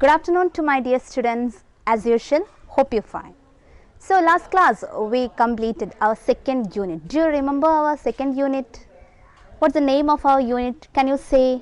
Good afternoon to my dear students. As usual, hope you're fine. So last class we completed our second unit. Do you remember our second unit? What's the name of our unit? Can you say?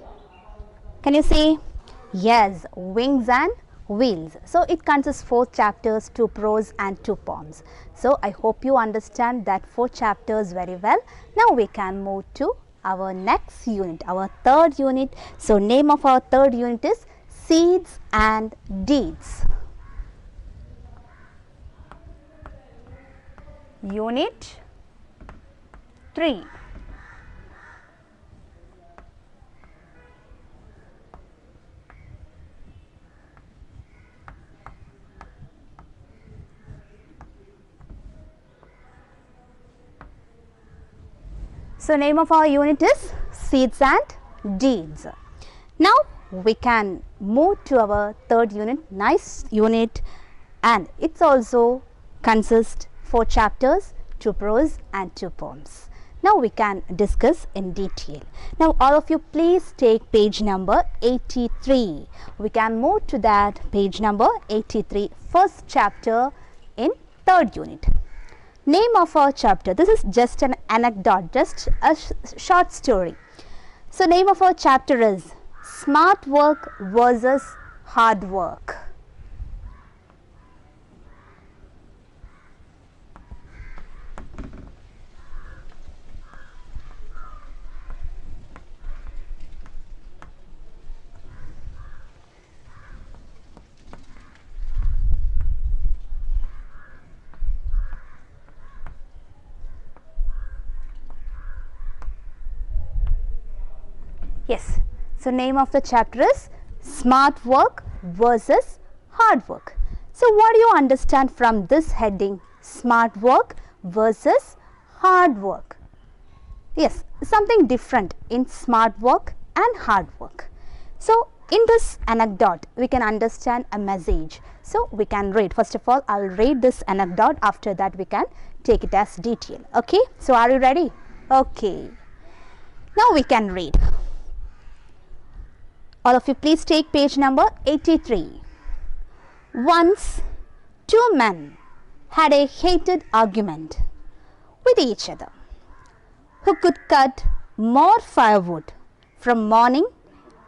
Yes, Wings and Wheels. So it consists 4 chapters, 2 prose and 2 poems. So I hope you understand that 4 chapters very well. Now we can move to our next unit, our third unit. So name of our third unit is Seeds and Deeds. Unit 3. So name of our unit is Seeds and Deeds. Now we can move to our third unit, nice unit, and it's also consists 4 chapters, 2 prose and 2 poems. Now we can discuss in detail. Now all of you please take page number 83. We can move to that page number 83, first chapter in third unit. Name of our chapter, this is just an anecdote, just a short story. So name of our chapter is Smart Work versus Hard Work. Yes, so name of the chapter is Smart Work versus Hard Work. So what do you understand from this heading, Smart Work versus Hard Work? Yes, something different in smart work and hard work. So in this anecdote we can understand a message. So we can read, first of all I will read this anecdote, after that we can take it as detail. Okay, so are you ready? Okay, now we can read. All of you please take page number 83. Once 2 men had a heated argument with each other. Who could cut more firewood from morning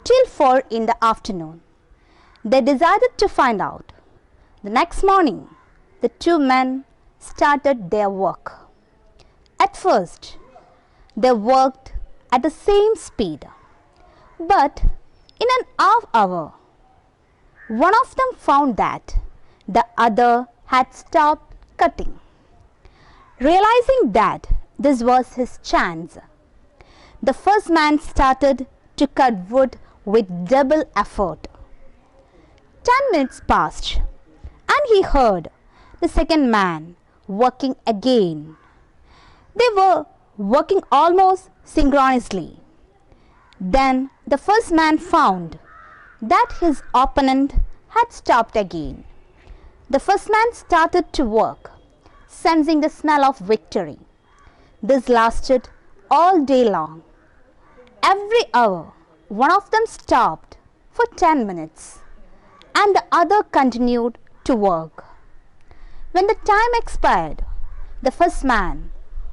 till 4 in the afternoon? They decided to find out. The next morning, the 2 men started their work. At first, they worked at the same speed, but in an half hour, one of them found that the other had stopped cutting. Realizing that this was his chance, the first man started to cut wood with double effort. 10 minutes passed, and he heard the second man working again. They were working almost synchronously. Then the first man found that his opponent had stopped again. The first man started to work, sensing the smell of victory. This lasted all day long. Every hour, one of them stopped for 10 minutes, and the other continued to work. When the time expired, the first man,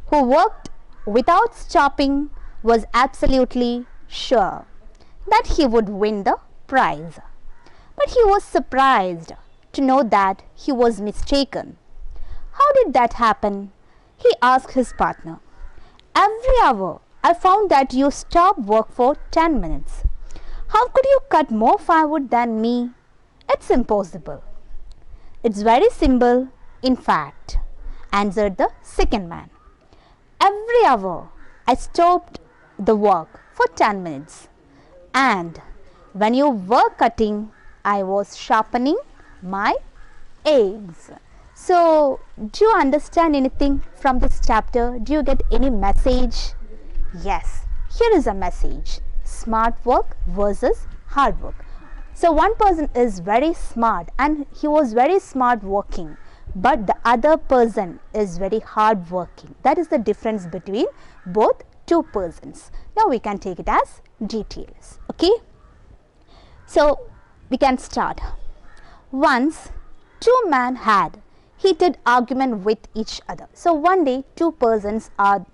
who worked without stopping, was absolutely sure that he would win the prize. But he was surprised to know that he was mistaken. How did that happen? He asked his partner. Every hour I found that you stopped work for 10 minutes. How could you cut more firewood than me? It's impossible. It's very simple, in fact, answered the second man. Every hour I stopped the work for 10 minutes, and when you were cutting, I was sharpening my eggs. So do you understand anything from this chapter? Do you get any message? Yes, here is a message. Smart work versus hard work. So one person is very smart and he was very smart working, but the other person is very hard working. That is the difference between both 2 persons. Now we can take it as details. Okay, so we can start. Once two men had heated argument with each other. So one day two persons are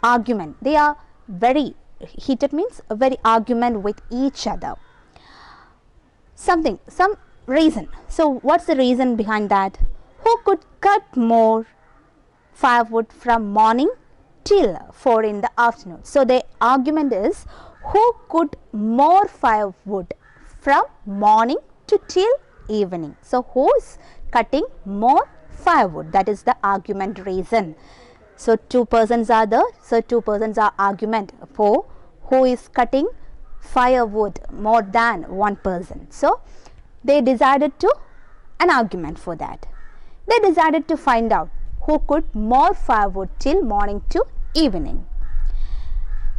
argument. They are very heated, means a very argument with each other. Some reason. So what's the reason behind that? Who could cut more firewood from morning till 4 in the afternoon? So the argument is who could more firewood from morning to till evening. So who is cutting more firewood? That is the argument reason. So two persons are there. So two persons are argument for who is cutting firewood more than one person. So they decided to an argument for that. They decided to find out who could more firewood till morning to evening.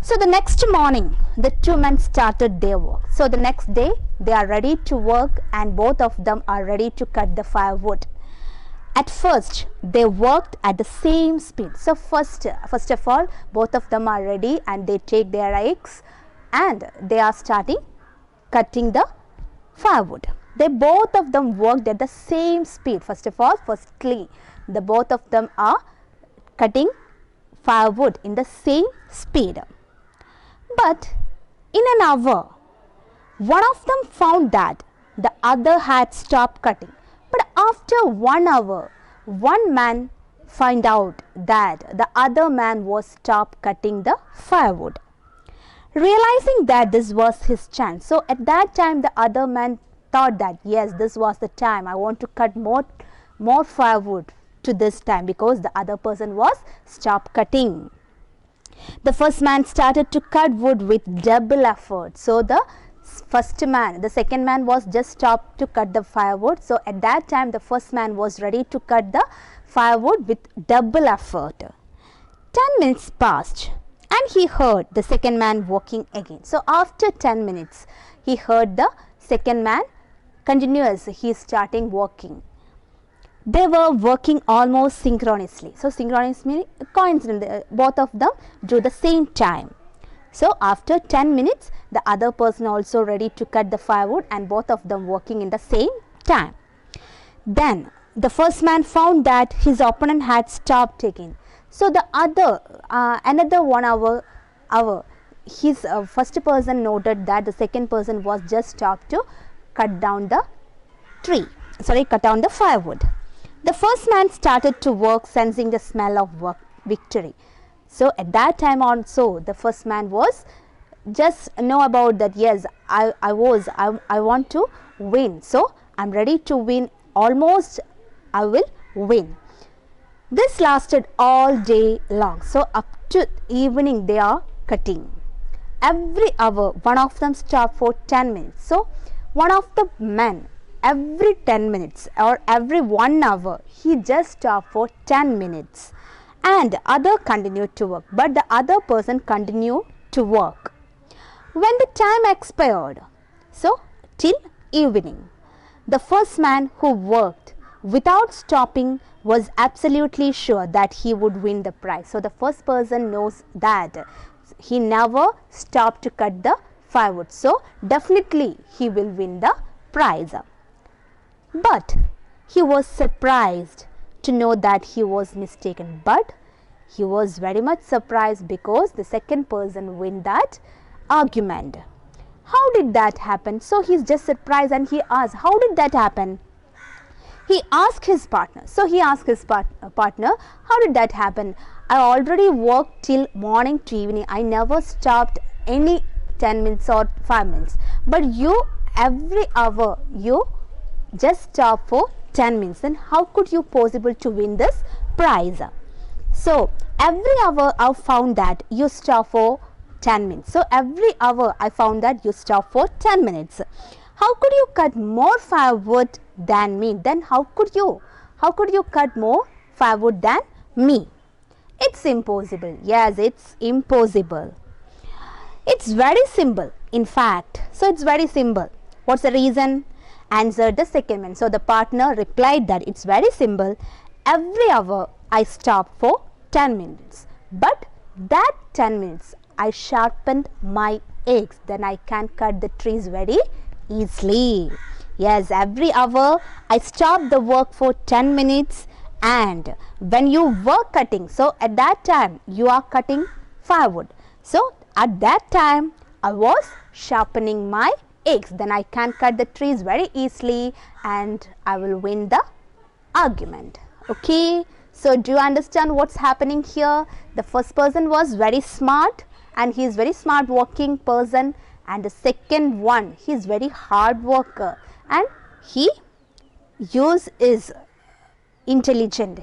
So the next morning the two men started their work. So the next day they are ready to work and both of them are ready to cut the firewood. At first they worked at the same speed. So first of all both of them are ready and they take their axe and they are starting cutting the firewood. They both of them worked at the same speed. First of all, firstly the both of them are cutting firewood in the same speed. But in an hour one of them found that the other had stopped cutting. But after 1 hour, one man find out that the other man was stopped cutting the firewood. Realizing that this was his chance, so at that time the other man thought that yes, this was the time, I want to cut more firewood to this time, because the other person was stopped cutting. The first man started to cut wood with double effort. So the second man was just stopped to cut the firewood. So at that time the first man was ready to cut the firewood with double effort. 10 minutes passed and he heard the second man walking again. So after 10 minutes he heard the second man continuous, he is starting walking. They were working almost synchronously. So synchronous meaning coincident, both of them do the same time. So after 10 minutes the other person also ready to cut the firewood and both of them working in the same time. Then the first man found that his opponent had stopped taking. So the other another 1 hour his first person noted that the second person was just stopped to cut down the firewood. The first man started to work, sensing the smell of victory. So at that time also the first man was just know about that, yes, I want to win, so I'm ready to win, almost I will win. This lasted all day long. So up to evening they are cutting. Every hour one of them stopped for 10 minutes. So one of the men every 10 minutes or every 1 hour he just stopped for 10 minutes and other continued to work, but the other person continued to work. When the time expired, so till evening, the first man who worked without stopping was absolutely sure that he would win the prize. So the first person knows that he never stopped to cut the firewood, so definitely he will win the prize. But he was surprised to know that he was mistaken, but he was very much surprised because the second person win that argument. How did that happen? So he's just surprised and he asked, how did that happen? He asked his partner. So he asked his partner, how did that happen? I already worked till morning to evening. I never stopped any 10 minutes or 5 minutes. But you, every hour, you just stop for 10 minutes. Then how could you possible to win this prize? So every hour I found that you stop for 10 minutes. So every hour I found that you stop for 10 minutes. How could you cut more firewood than me? Then how could you cut more firewood than me? It's impossible. Yes, it's impossible. It's very simple, in fact. So it's very simple. What's the reason? Answered the second man. So the partner replied that it's very simple. Every hour I stop for 10 minutes. But that 10 minutes I sharpened my axe. Then I can cut the trees very easily. Yes, every hour I stop the work for 10 minutes, and when you were cutting, so at that time you are cutting firewood. So at that time I was sharpening my axe. Then I can cut the trees very easily and I will win the argument. Okay, so do you understand what's happening here? The first person was very smart and he is very smart working person, and the second one, he is very hard worker and he use his intelligent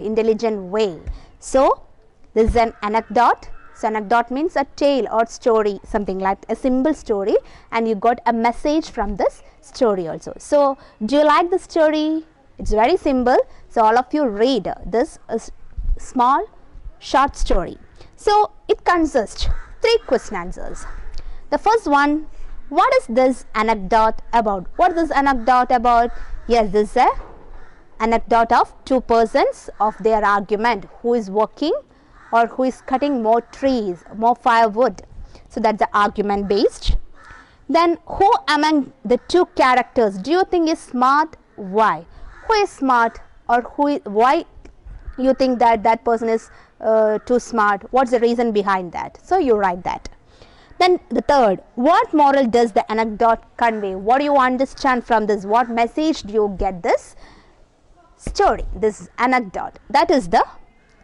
way. So this is an anecdote. So anecdote means a tale or story, something like a simple story, and you got a message from this story also. So do you like the story? It's very simple. So all of you read this small short story. So it consists 3 question answers. The first one, what is this anecdote about? What is this anecdote about? Yes, this is a anecdote of 2 persons of their argument, who is working or who is cutting more trees, more firewood. So that's the argument based. Then who among the 2 characters do you think is smart? Why? Who is smart, or why you think that that person is too smart? What's the reason behind that? So you write that. Then the third, what moral does the anecdote convey? What do you understand from this? What message do you get this story, this anecdote? That is the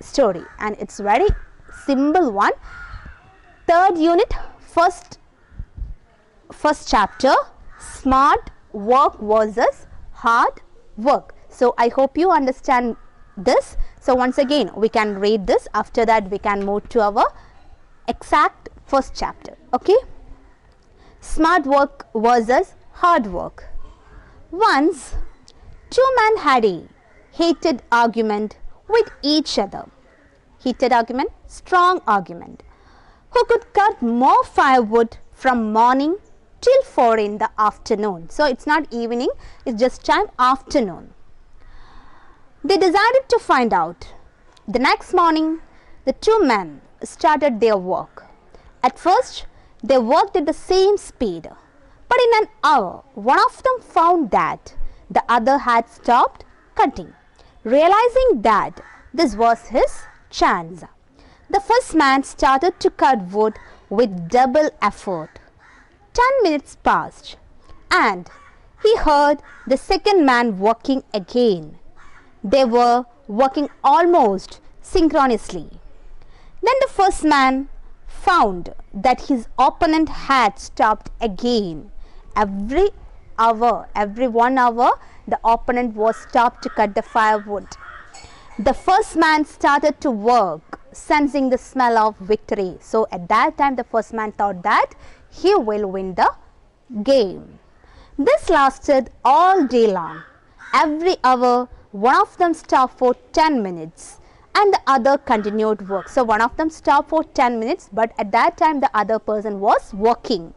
story, and it's very simple one. Third unit, first chapter, smart work versus hard work. So I hope you understand this. So once again we can read this. After that we can move to our exact first chapter. Okay, smart work versus hard work. Once 2 men had a heated argument with each other. Heated argument, strong argument. Who could cut more firewood from morning till 4 in the afternoon? So it's not evening, it's just time afternoon. They decided to find out. The next morning, the 2 men started their work. At first, they worked at the same speed, but in an hour, one of them found that the other had stopped cutting. Realizing that this was his chance, the first man started to cut wood with double effort. 10 minutes passed, and he heard the second man working again. They were working almost synchronously. Then the first man found that his opponent had stopped again. Every 1 hour, the opponent was stopped to cut the firewood. The first man started to work, sensing the smell of victory. So at that time, the first man thought that he will win the game. This lasted all day long. Every hour, one of them stopped for 10 minutes and the other continued work. So one of them stopped for 10 minutes, but at that time the other person was working.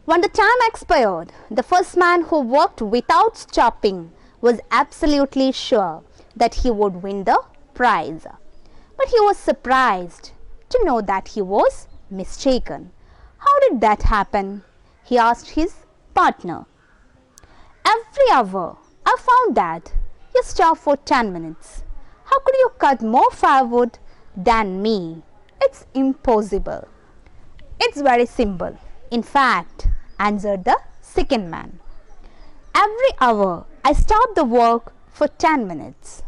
When the time expired, the first man who worked without stopping was absolutely sure that he would win the prize. But he was surprised to know that he was mistaken. How did that happen? He asked his partner. Every hour, I found that you stopped for 10 minutes. How could you cut more firewood than me? It's impossible. It's very simple. In fact, answered the second man. Every hour, I stopped the work for 10 minutes.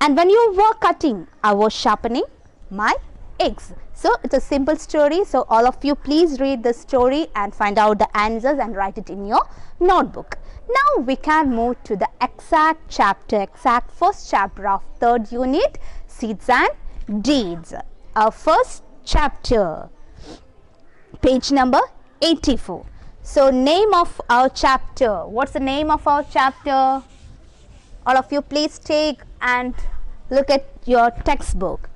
And when you were cutting, I was sharpening my axe. So it's a simple story. So all of you please read the story and find out the answers and write it in your notebook. Now we can move to the exact first chapter of third unit, Seeds and Deeds. Our first chapter, page number 84. So name of our chapter. What's the name of our chapter? All of you please take and look at your textbook.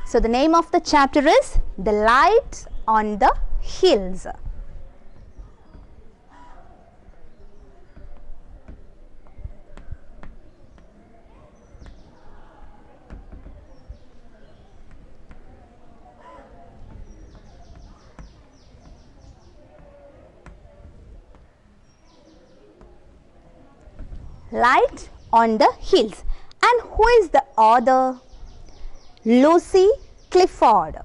So the name of the chapter is The Light on the Hills. Light on the Hills. And who is the author? Lucy Clifford.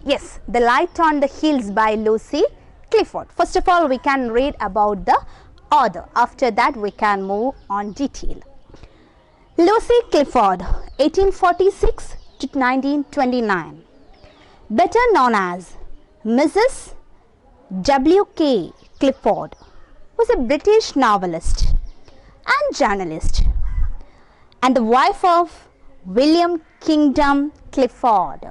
Yes, The Light on the Hills by Lucy Clifford. First of all, we can read about the author. After that, we can move on detail. Lucy Clifford, 1846 to 1929, better known as Mrs. W.K. Clifford, was a British novelist and journalist and the wife of William Kingdom Clifford.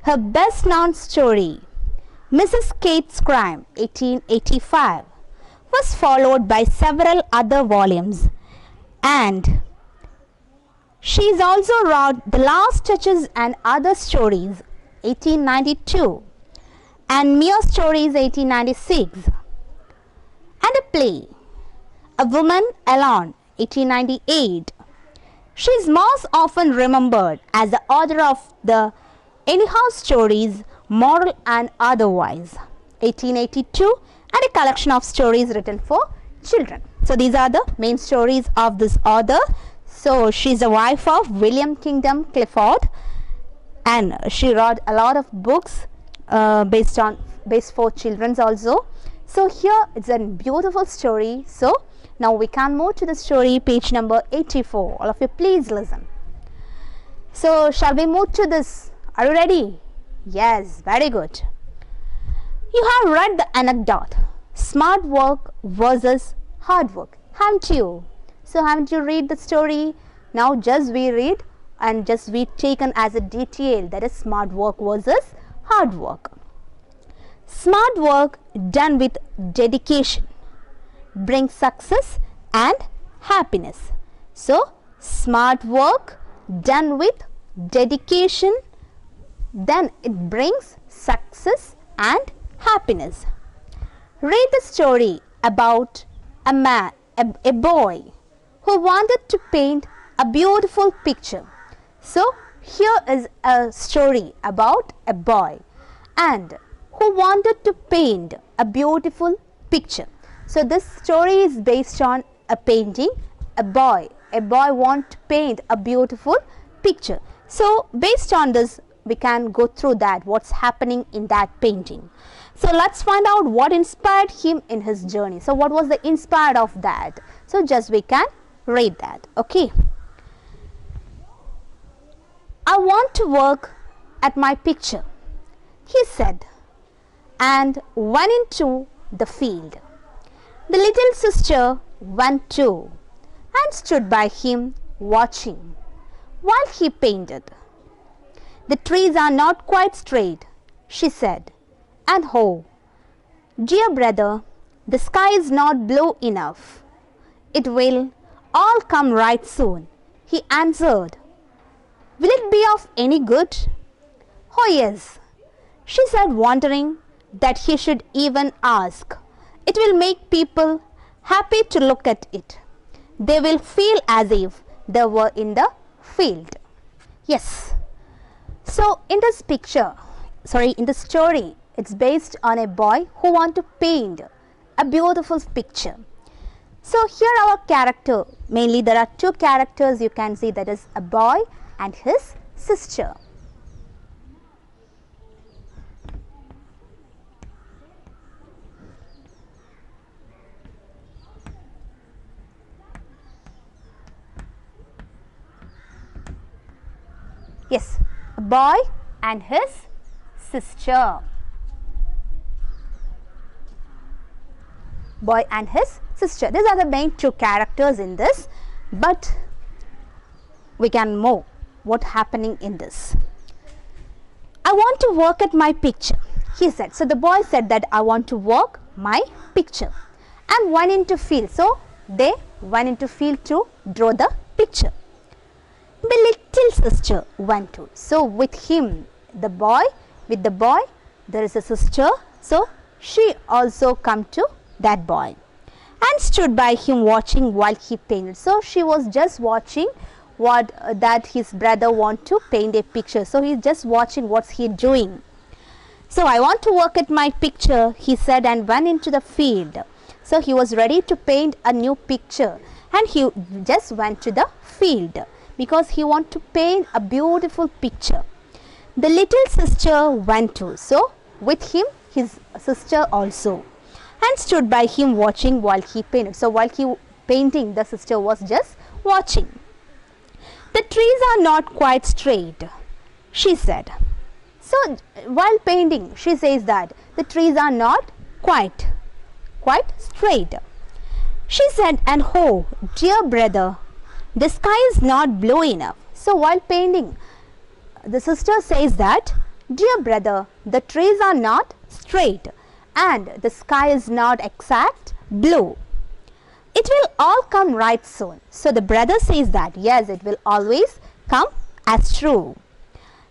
Her best known story, Mrs. Kate's Crime, 1885, was followed by several other volumes, and she has also wrote The Last Touches and Other Stories, 1892, and Mere Stories, 1896, and a play, A Woman Alone, 1898. She is most often remembered as the author of the Anyhow Stories, Moral and Otherwise, 1882, and a collection of stories written for children. So these are the main stories of this author. So she is the wife of William Kingdom Clifford, and she wrote a lot of books based for children also. So here it's a beautiful story. So now we can move to the story, page number 84. All of you please listen. So shall we move to this? Are you ready? Yes, very good. You have read the anecdote, smart work versus hard work, haven't you? So haven't you read the story? Now just we read and just we taken as a detail, that is smart work versus hard work. Smart work done with dedication brings success and happiness. So smart work done with dedication, then it brings success and happiness. Read the story about a boy who wanted to paint a beautiful picture. So here is a story about a boy and who wanted to paint a beautiful picture. So this story is based on a painting. A boy wants to paint a beautiful picture. So based on this, we can go through that, what's happening in that painting. So let's find out what inspired him in his journey. So what was the inspired of that? So just we can read that. Okay. I want to work at my picture, he said, and went into the field. The little sister went too and stood by him watching while he painted. The trees are not quite straight, she said, and oh, dear brother, the sky is not blue enough. It will all come right soon, he answered. Will it be of any good? Oh yes, she said, wondering that he should even ask. It will make people happy to look at it. They will feel as if they were in the field. Yes. So in this in the story, it's based on a boy who wants to paint a beautiful picture. So here our character, mainly there are two characters you can see, that is a boy and his sister. Yes, a boy and his sister. Boy and his sister. These are the main two characters in this, but we can move what happening in this. I want to work at my picture, he said. So the boy said that I want to work my picture and went into field. So they went into field to draw the picture. The little sister went to. So with him, the boy, there is a sister. So she also come to that boy. and stood by him watching while he painted. So she was just watching what that his brother want to paint a picture. So he's just watching what's he doing. So I want to work at my picture, he said, and went into the field. So he was ready to paint a new picture, and he just went to the field because he want to paint a beautiful picture. The little sister went too. So with him his sister also, and stood by him watching while he painted. So while he painting, the sister was just watching. The trees are not quite straight, she said. So while painting, she says that the trees are not quite straight. She said, and oh, dear brother, the sky is not blue enough. So while painting, the sister says that, dear brother, the trees are not straight and the sky is not exact blue. It will all come right soon. So the brother says that, yes, it will always come as true.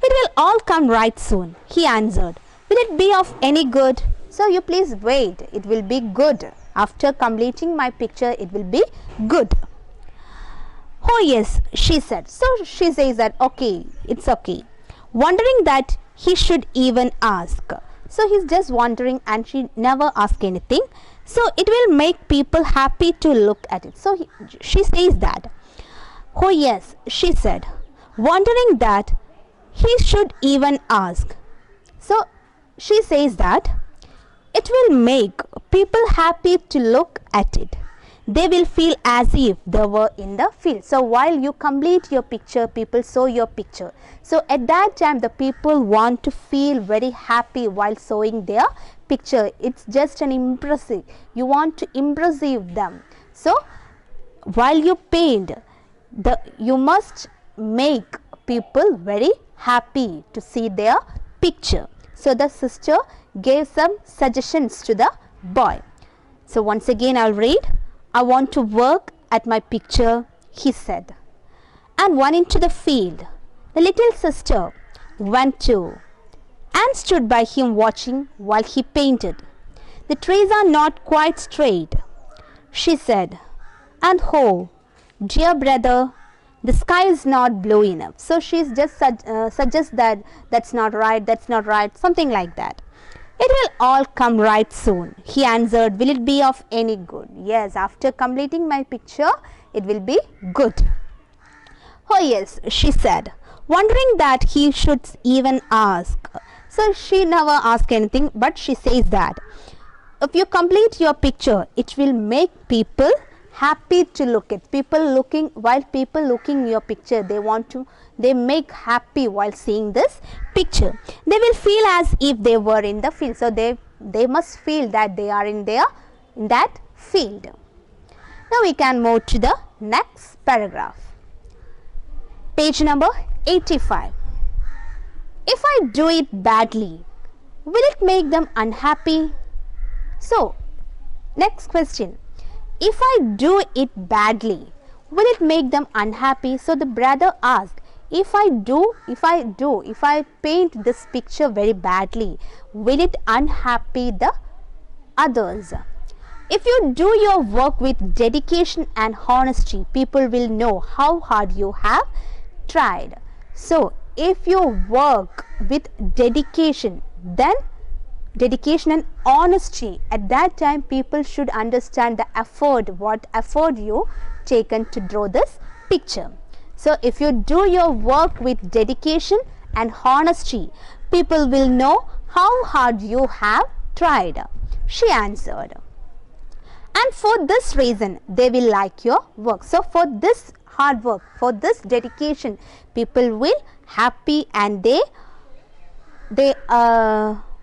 It will all come right soon, he answered. Will it be of any good? So you please wait, it will be good. After completing my picture, it will be good. Oh yes, she said. So she says that, okay, it's okay. Wondering that he should even ask. So he's just wondering, and she never asked anything. So it will make people happy to look at it. So she says that. Oh yes, she said. Wondering that he should even ask. So she says that it will make people happy to look at it. They will feel as if they were in the field. So while you complete your picture, people saw your picture. So at that time, the people want to feel very happy while showing their picture. It's just an impressive. You want to impress them. So while you paint, you must make people very happy to see their picture. So the sister gave some suggestions to the boy. So once again I'll read. I want to work at my picture, he said, and went into the field. The little sister went too, and stood by him watching while he painted. The trees are not quite straight, she said, and oh, dear brother, the sky is not blue enough. So she's just suggests that that's not right, something like that. It will all come right soon, he answered. Will it be of any good? Yes, after completing my picture, it will be good. Oh yes, she said, wondering that he should even ask. So she never asked anything, but she says that if you complete your picture, it will make people happy to look at. While people looking your picture, they make happy while seeing this picture. They will feel as if they were in the field. So they must feel that they are in that field. Now we can move to the next paragraph. Page number 85. If I do it badly, will it make them unhappy? So next question. If I do it badly, will it make them unhappy? So the brother asked, if I paint this picture very badly, will it unhappy the others? If you do your work with dedication and honesty, people will know how hard you have tried. So if you work with dedication, then dedication and honesty, at that time people should understand what effort you taken to draw this picture. So if you do your work with dedication and honesty, people will know how hard you have tried, she answered. And for this reason, they will like your work. So for this hard work, for this dedication, people will happy, and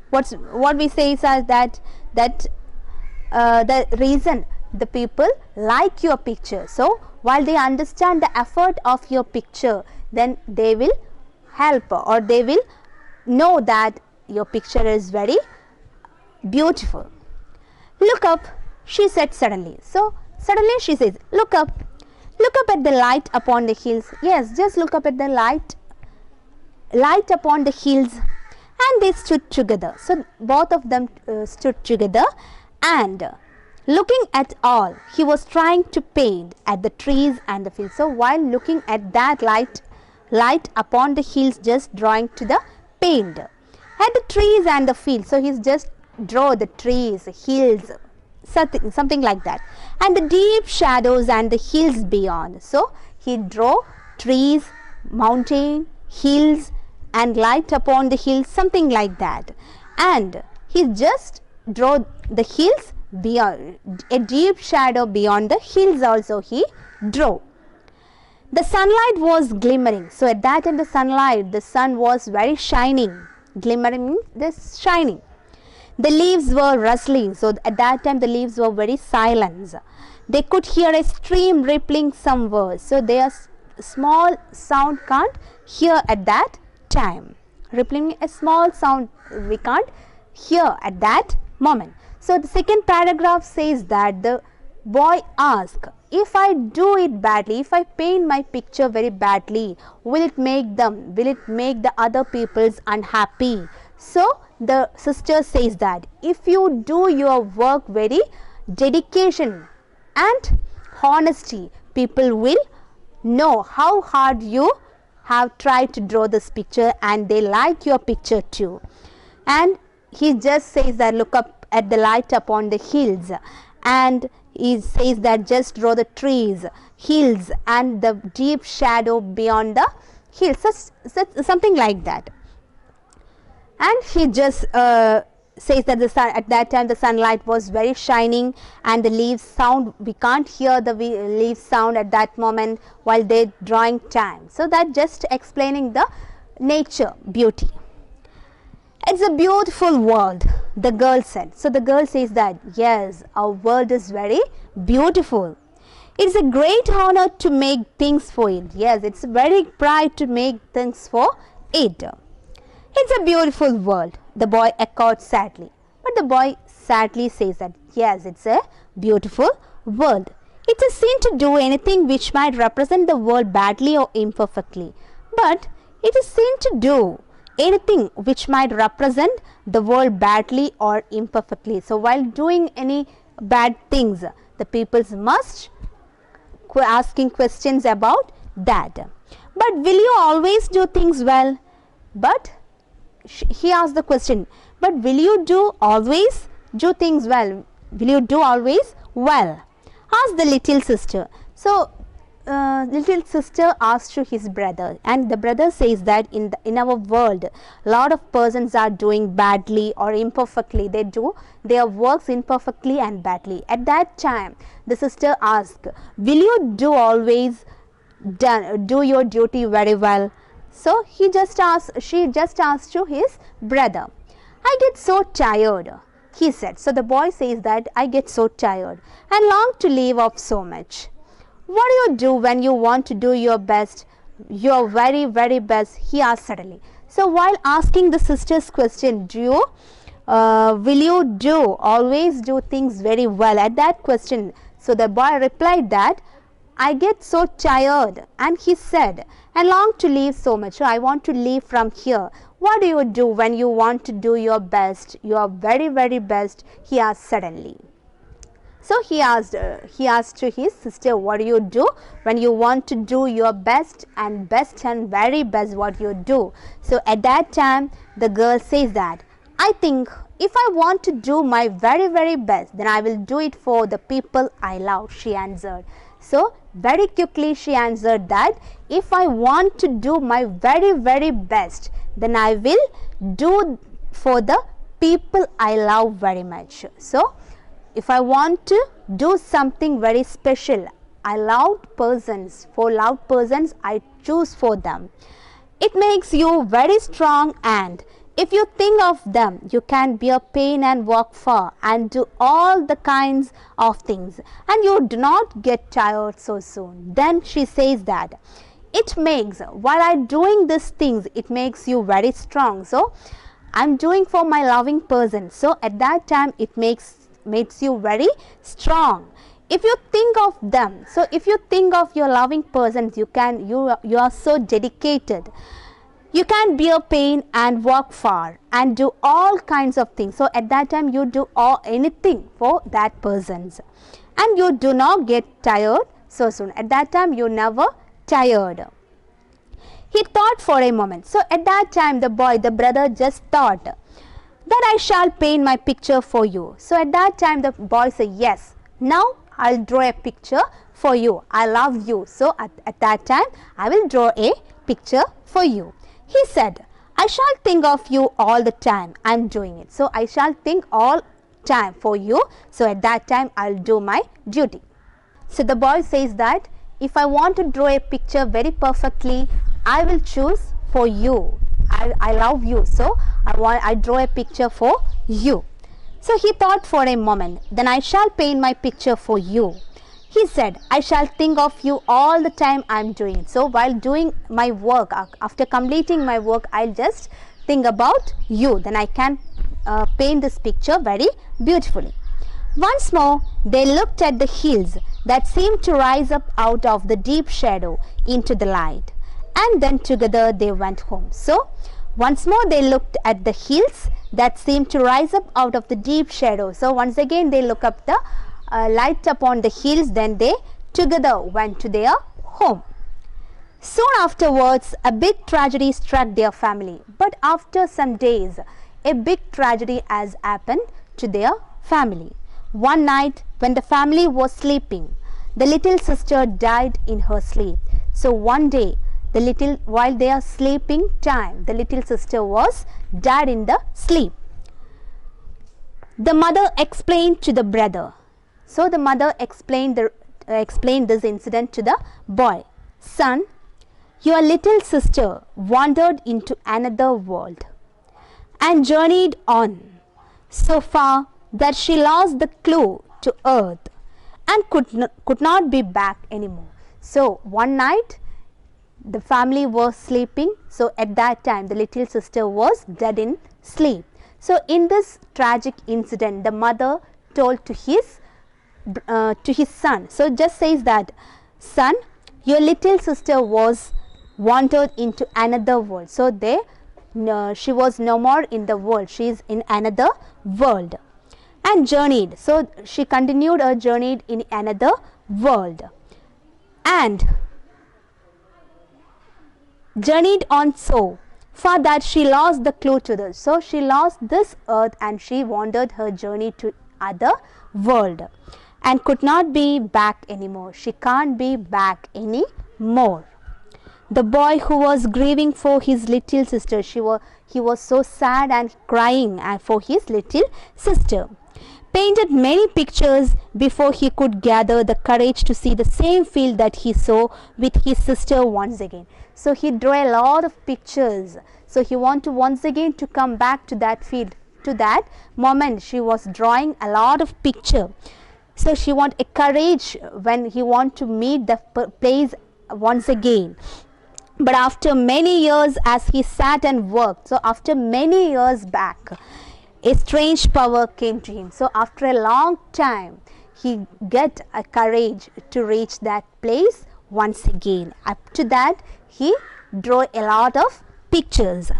what we say is that the reason the people like your picture. So while they understand the effort of your picture, then they will help, or they will know that your picture is very beautiful. Look up, she said suddenly. So suddenly she says, look up at the light upon the hills. Yes, just look up at the light upon the hills. And they stood together. So both of them stood together, and Looking at all, he was trying to paint at the trees and the fields. So while looking at that light upon the hills, just drawing to the paint at the trees and the fields. So he's just draw the trees, hills, something like that, and the deep shadows and the hills beyond. So he draw trees, mountain, hills, and light upon the hills, something like that, and he just draw the hills beyond, a deep shadow beyond the hills also he drew. The sunlight was glimmering. So at that time the sunlight, the sun was very shining. Glimmering means this shining. The leaves were rustling. So at that time the leaves were very silent. They could hear a stream rippling somewhere. So their small sound can't hear at that time. Rippling, a small sound we can't hear at that moment. So the second paragraph says that the boy asked, if I do it badly, if I paint my picture very badly, will it make the other people's unhappy? So the sister says that if you do your work very dedication and honesty, people will know how hard you have tried to draw this picture and they like your picture too. And he just says that look up at the light upon the hills, and he says that just draw the trees, hills, and the deep shadow beyond the hills, something like that. And he just says that the sun, at that time the sunlight was very shining and the leaves sound, we can't hear the leaves sound at that moment while they drawing time. So that just explaining the nature beauty. It's a beautiful world, the girl said. So the girl says that yes, our world is very beautiful. It's a great honor to make things for it. Yes, it's very pride to make things for it. It's a beautiful world, the boy echoed sadly. But the boy sadly says that yes, it's a beautiful world. It's a sin to do anything which might represent the world badly or imperfectly. But it is sin to do anything which might represent the world badly or imperfectly. So while doing any bad things, the peoples must asking questions about that. But will you always do things well? But he asked the question, but will you do always do things well? Will you do always well? Asked the little sister. So little sister asked to his brother, and the brother says that in our world a lot of persons are doing badly or imperfectly. They do their works imperfectly and badly. At that time the sister asked, will you do always do your duty very well? So she just asked to his brother. I get so tired, he said. So the boy says that I get so tired and long to leave off so much. What do you do when you want to do your best, your very, very best? He asked suddenly. So while asking the sister's question, will you always do things very well? At that question, so the boy replied that I get so tired, and he said, and long to leave so much. So I want to leave from here. What do you do when you want to do your best, your very, very best? He asked suddenly. So he asked to his sister, what do you do when you want to do your best and very best, what you do? So at that time the girl says that I think if I want to do my very, very best, then I will do it for the people I love, she answered. So very quickly she answered that if I want to do my very, very best, then I will do for the people I love very much. So if I want to do something very special, I loved persons, for loved persons I choose for them. It makes you very strong, and if you think of them, you can bear pain and walk far and do all the kinds of things, and you do not get tired so soon. Then she says that it makes, while I doing these things, it makes you very strong. So I'm doing for my loving person. So at that time it makes you very strong. If you think of them, so if you think of your loving persons, you are so dedicated. You can bear pain and walk far and do all kinds of things. So at that time you do anything for that person, and you do not get tired so soon. At that time you never tired. He thought for a moment. So at that time the brother just thought that I shall paint my picture for you. So at that time the boy said, yes, now I'll draw a picture for you. I love you. So at that time I will draw a picture for you. He said, I shall think of you all the time. I am doing it. So I shall think all time for you. So at that time I'll do my duty. So the boy says that if I want to draw a picture very perfectly, I will choose for you. I love you. So I draw a picture for you. So he thought for a moment. Then I shall paint my picture for you. He said, I shall think of you all the time I am doing it. So while doing my work, after completing my work, I'll just think about you. Then I can paint this picture very beautifully. Once more, they looked at the hills that seemed to rise up out of the deep shadow into the light. And then together they went home. So once more they looked at the hills that seemed to rise up out of the deep shadow. So once again they look up the light upon the hills, then they together went to their home. Soon afterwards a big tragedy struck their family. But after some days a big tragedy has happened to their family. One night when the family was sleeping, the little sister died in her sleep. So one day while they are sleeping time, the little sister was died in the sleep. The mother explained to the brother. So the mother explained this incident to the boy. Son, your little sister wandered into another world and journeyed on so far that she lost the clue to earth and could not be back anymore. So one night the family was sleeping. So at that time the little sister was dead in sleep. So in this tragic incident, the mother told to his son. So just says that, son, your little sister was wandered into another world. So she was no more in the world. She is in another world and journeyed. So she continued her journey in another world and journeyed on so far that she lost the clue to this. So she lost this earth and she wandered her journey to other world and could not be back anymore. She can't be back anymore. The boy who was grieving for his little sister, he was so sad and crying for his little sister, painted many pictures before he could gather the courage to see the same field that he saw with his sister once again. So he drew a lot of pictures. So he wanted to once again to come back to that field. To that moment she was drawing a lot of picture. So she want a courage when he want to meet the place once again. But after many years as he sat and worked, so after many years back, a strange power came to him. So after a long time he get a courage to reach that place once again. Up to that he drew a lot of pictures.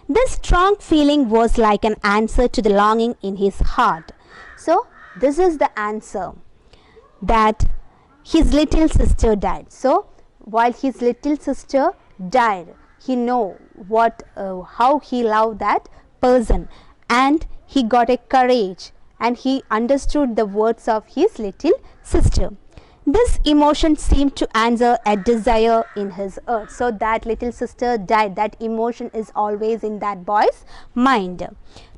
This strong feeling was like an answer to the longing in his heart. So this is the answer, that his little sister died. So while his little sister died, he know how he loved that person, and he got a courage and he understood the words of his little sister. This emotion seemed to answer a desire in his heart. So that little sister died. That emotion is always in that boy's mind.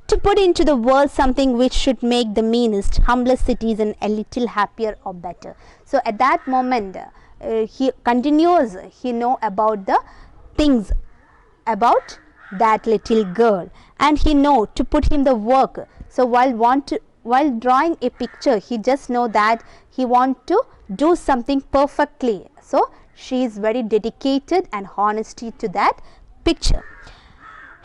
To put into the world something which should make the meanest, humblest citizen a little happier or better. So at that moment he continues, he know about the things about that little girl, and he know to put him the work. So while drawing a picture, he just know that he want to do something perfectly. So she is very dedicated and honesty to that picture.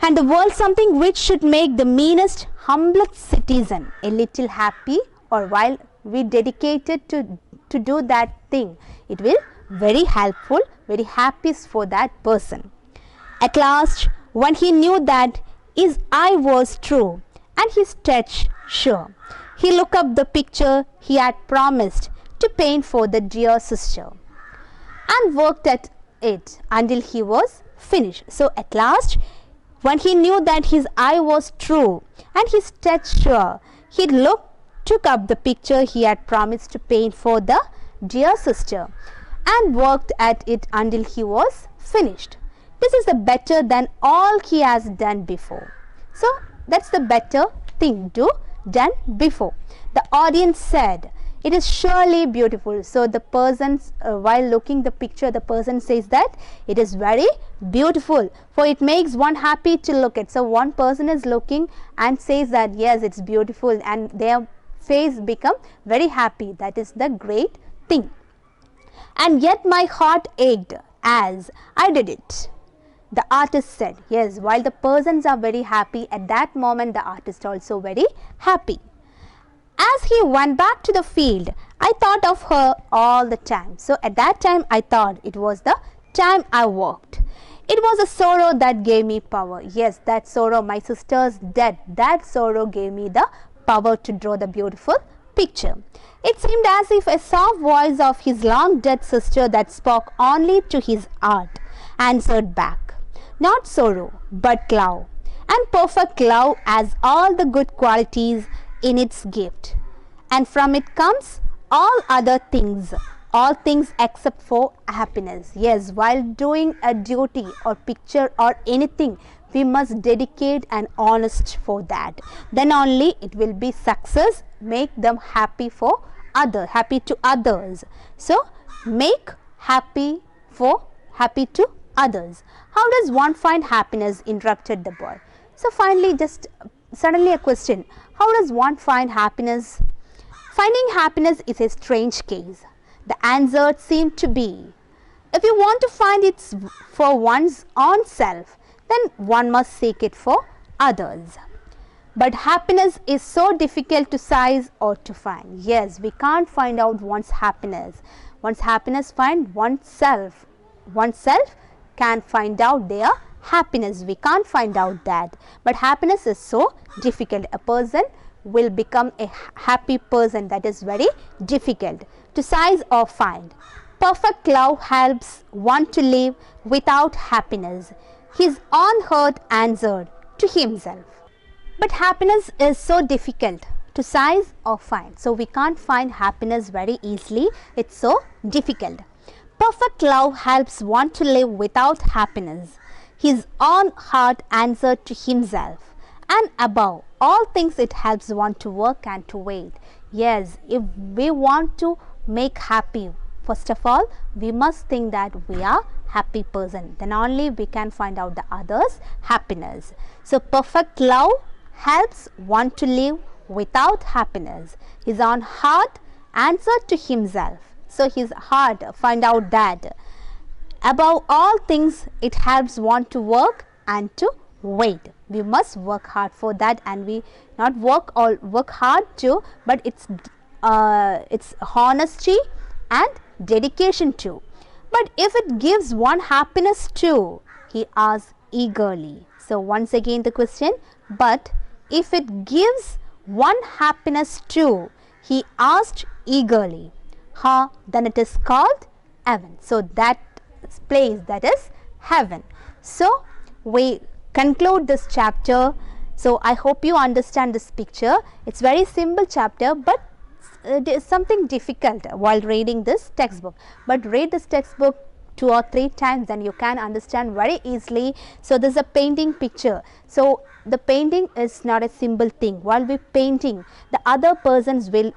And the world something which should make the meanest, humblest citizen a little happy, or while we dedicated to do that thing, it will very helpful, very happy for that person. At last, when he knew that his eye was true and his touch sure, he looked up the picture he had promised to paint for the dear sister and worked at it until he was finished. So at last, when he knew that his eye was true and his touch sure, he took up the picture he had promised to paint for the dear sister and worked at it until he was finished. This is the better than all he has done before. So that's the better thing done before. The audience said, it is surely beautiful. So the person, while looking the picture, the person says that it is very beautiful, for it makes one happy to look at. So one person is looking and says that yes, it's beautiful, and their face become very happy. That is the great thing. And yet my heart ached as I did it, the artist said. Yes, while the persons are very happy, at that moment the artist also very happy. As he went back to the field, I thought of her all the time. So at that time I thought it was the time I worked. It was a sorrow that gave me power. Yes, that sorrow, my sister's death, that sorrow gave me the power to draw the beautiful picture. It seemed as if a soft voice of his long dead sister that spoke only to his art answered back. Not sorrow, but love, and perfect love has all the good qualities in its gift, and from it comes all other things, all things except for happiness. Yes, while doing a duty or picture or anything, we must dedicate and honest for that. Then only it will be success. Make them happy for happy to others. So make happy to others. How does one find happiness? Interrupted the boy. So finally, just suddenly a question. How does one find happiness? Finding happiness is a strange case. The answer seemed to be, if you want to find it for one's own self, then one must seek it for others. But happiness is so difficult to size or to find. Yes, we can't find out one's happiness. One's happiness find oneself. Oneself can find out their happiness. We can't find out that. But happiness is so difficult. A person will become a happy person. That is very difficult to size or find. Perfect love helps one to live without happiness. His own heart answered to himself. But happiness is so difficult to size or find. So we can't find happiness very easily. It's so difficult. Perfect love helps one to live without happiness. His own heart answered to himself. And above all things, it helps one to work and to wait. Yes, if we want to make happy, first of all, we must think that we are happy person. Then only we can find out the others' happiness. So perfect love helps one to live without happiness. His own heart answered to himself. So his heart find out that above all things, it helps one to work and to wait. We must work hard for that, and we not work hard too, but it's honesty and dedication too. But if it gives one happiness too, he asked eagerly. So once again the question, but if it gives one happiness too, he asked eagerly. Then it is called heaven. So that place, that is heaven. So we conclude this chapter. So I hope you understand this picture. It's very simple chapter, but it is something difficult while reading this textbook. But read this textbook 2 or 3 times, then you can understand very easily. So this is a painting picture. So the painting is not a simple thing. While we painting, the other persons will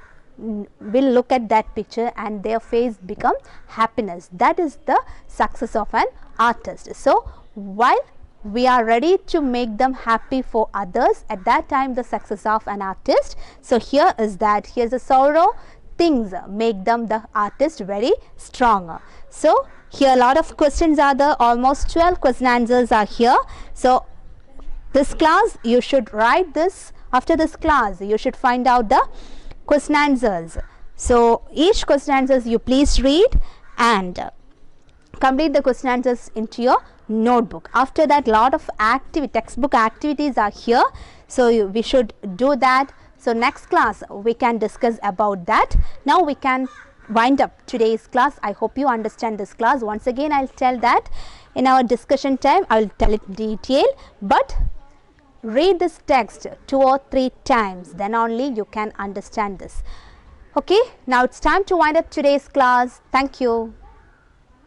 look at that picture and their face become happiness. That is the success of an artist. So while we are ready to make them happy for others, at that time the success of an artist. So here is that, here's the sorrow things make them the artist very stronger. So here a lot of questions are there, almost 12 question answers are here. So this class you should write this. After this class you should find out the question answers. So each question answers you please read and complete the question answers into your notebook. After that, lot of textbook activities are here, so we should do that. So next class we can discuss about that. Now we can wind up today's class. I hope you understand this class. Once again I'll tell that in our discussion time I will tell it in detail, but read this text 2 or 3 times, then only you can understand this. Okay, now it's time to wind up today's class. Thank you.